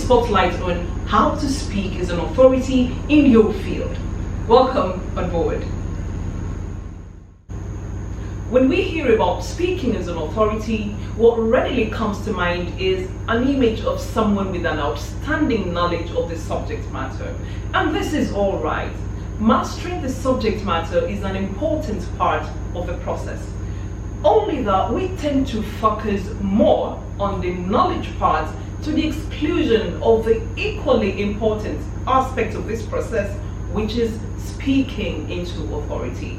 spotlight on how to speak as an authority in your field. Welcome on board. When we hear about speaking as an authority, what readily comes to mind is an image of someone with an outstanding knowledge of the subject matter. And this is all right. Mastering the subject matter is an important part of the process. Only that we tend to focus more on the knowledge part to the exclusion of the equally important aspect of this process, which is speaking into authority.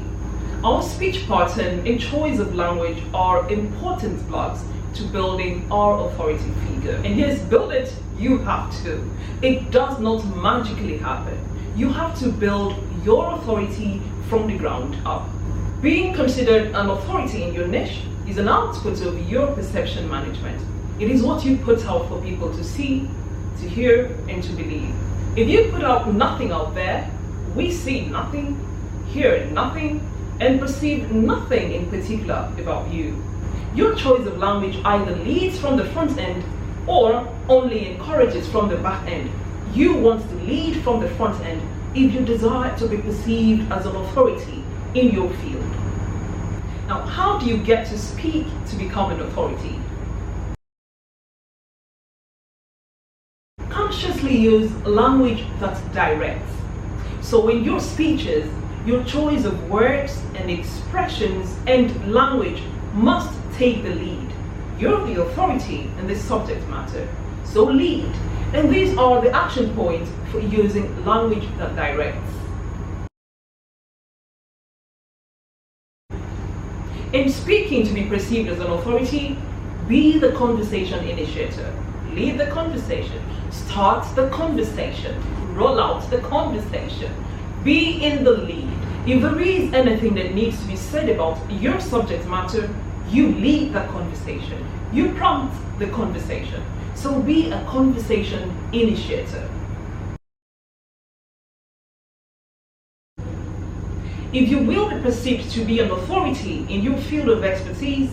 Our speech pattern and choice of language are important blocks to building our authority figure. And yes, build it, you have to. It does not magically happen. You have to build your authority from the ground up. Being considered an authority in your niche is an output of your perception management. It is what you put out for people to see, to hear, and to believe. If you put out nothing out there, we see nothing, hear nothing, and perceive nothing in particular about you. Your choice of language either leads from the front end or only encourages from the back end. You want to lead from the front end if you desire to be perceived as an authority in your field. Now, how do you get to speak to become an authority? Consciously use language that directs. So in your speeches, your choice of words and expressions and language must take the lead. You're the authority in this subject matter, so lead. And these are the action points for using language that directs. In speaking to be perceived as an authority, be the conversation initiator. Lead the conversation. Start the conversation. Roll out the conversation. Be in the lead. If there is anything that needs to be said about your subject matter, you lead that conversation. You prompt the conversation. So be a conversation initiator. If you will be perceived to be an authority in your field of expertise,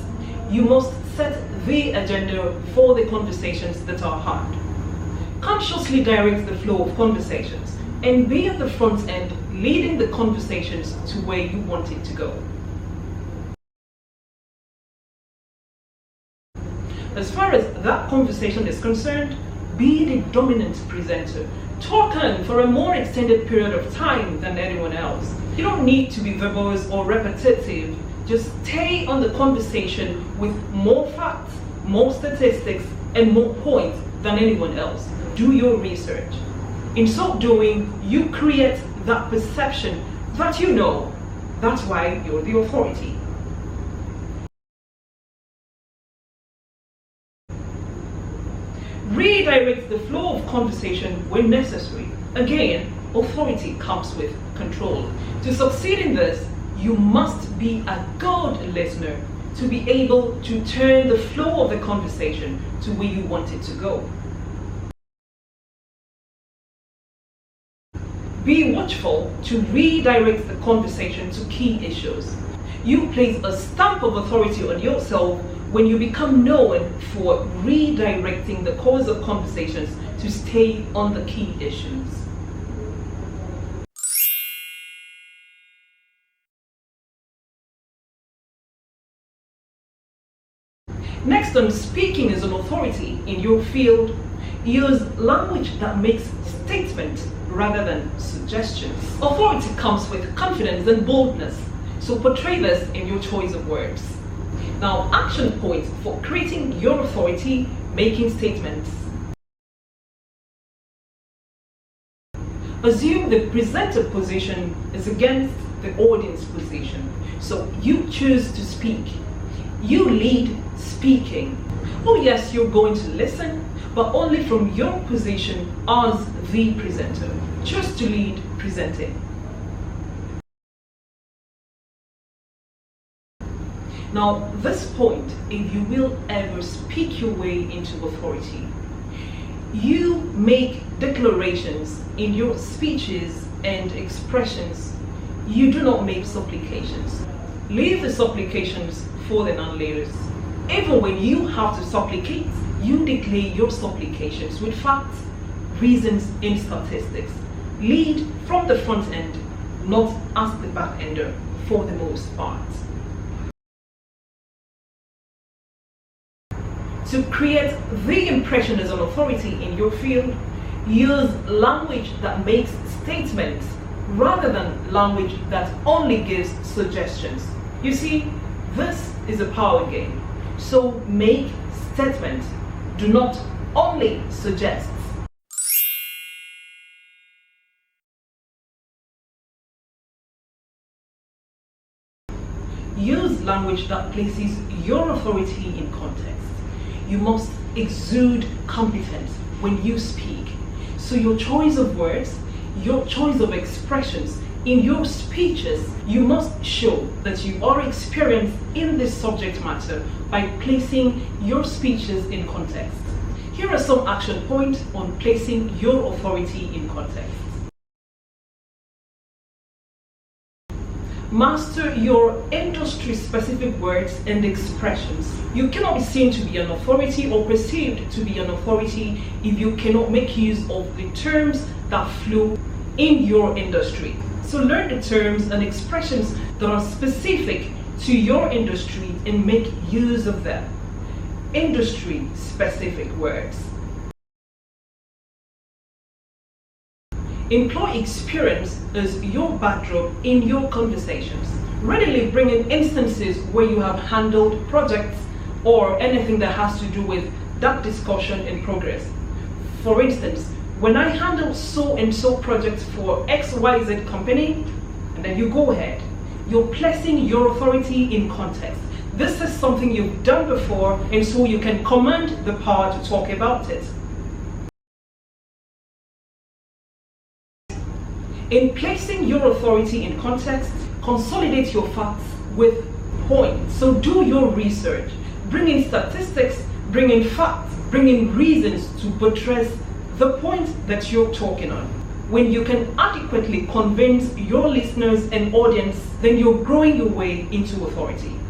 you must set the agenda for the conversations that are had. Consciously direct the flow of conversations and be at the front end, leading the conversations to where you want it to go. As far as that conversation is concerned, be the dominant presenter. Talk on for a more extended period of time than anyone else. You don't need to be verbose or repetitive. Just stay on the conversation with more facts, more statistics, and more points than anyone else. Do your research. In so doing, you create that perception that you know. That's why you're the authority. Redirect the flow of conversation when necessary. Again, authority comes with control. To succeed in this, you must be a good listener to be able to turn the flow of the conversation to where you want it to go. Be watchful to redirect the conversation to key issues. You place a stamp of authority on yourself when you become known for redirecting the course of conversations to stay on the key issues. Next, on speaking as an authority in your field, use language that makes statements rather than suggestions. Authority comes with confidence and boldness, so portray this in your choice of words. Now, action points for creating your authority, making statements. Assume the presenter position is against the audience position, so you choose to speak. You lead speaking. Oh yes, you're going to listen, but only from your position as the presenter. Choose to lead presenting. Now, this point, if you will ever speak your way into authority, you make declarations in your speeches and expressions. You do not make supplications. Leave the supplications for the non-leaders. Even when you have to supplicate, you declare your supplications with facts, reasons in statistics. Lead from the front end, not as the back ender for the most part. To create the impression as an authority in your field, use language that makes statements rather than language that only gives suggestions. You see, this is a power game. So make statements, do not only suggest. Use language that places your authority in context. You must exude competence when you speak. So your choice of words, your choice of expressions in your speeches, you must show that you are experienced in this subject matter by placing your speeches in context. Here are some action points on placing your authority in context. Master your industry-specific words and expressions. You cannot be seen to be an authority or perceived to be an authority if you cannot make use of the terms that flow in your industry. So learn the terms and expressions that are specific to your industry and make use of them. Industry-specific words. Employ experience as your backdrop in your conversations. Readily bring in instances where you have handled projects or anything that has to do with that discussion in progress. For instance, when I handle so and so projects for XYZ company, and then you go ahead, you're placing your authority in context. This is something you've done before, and so you can command the power to talk about it. In placing your authority in context, consolidate your facts with points. So do your research. Bring in statistics, bring in facts, bring in reasons to buttress the point that you're talking on. When you can adequately convince your listeners and audience, then you're growing your way into authority.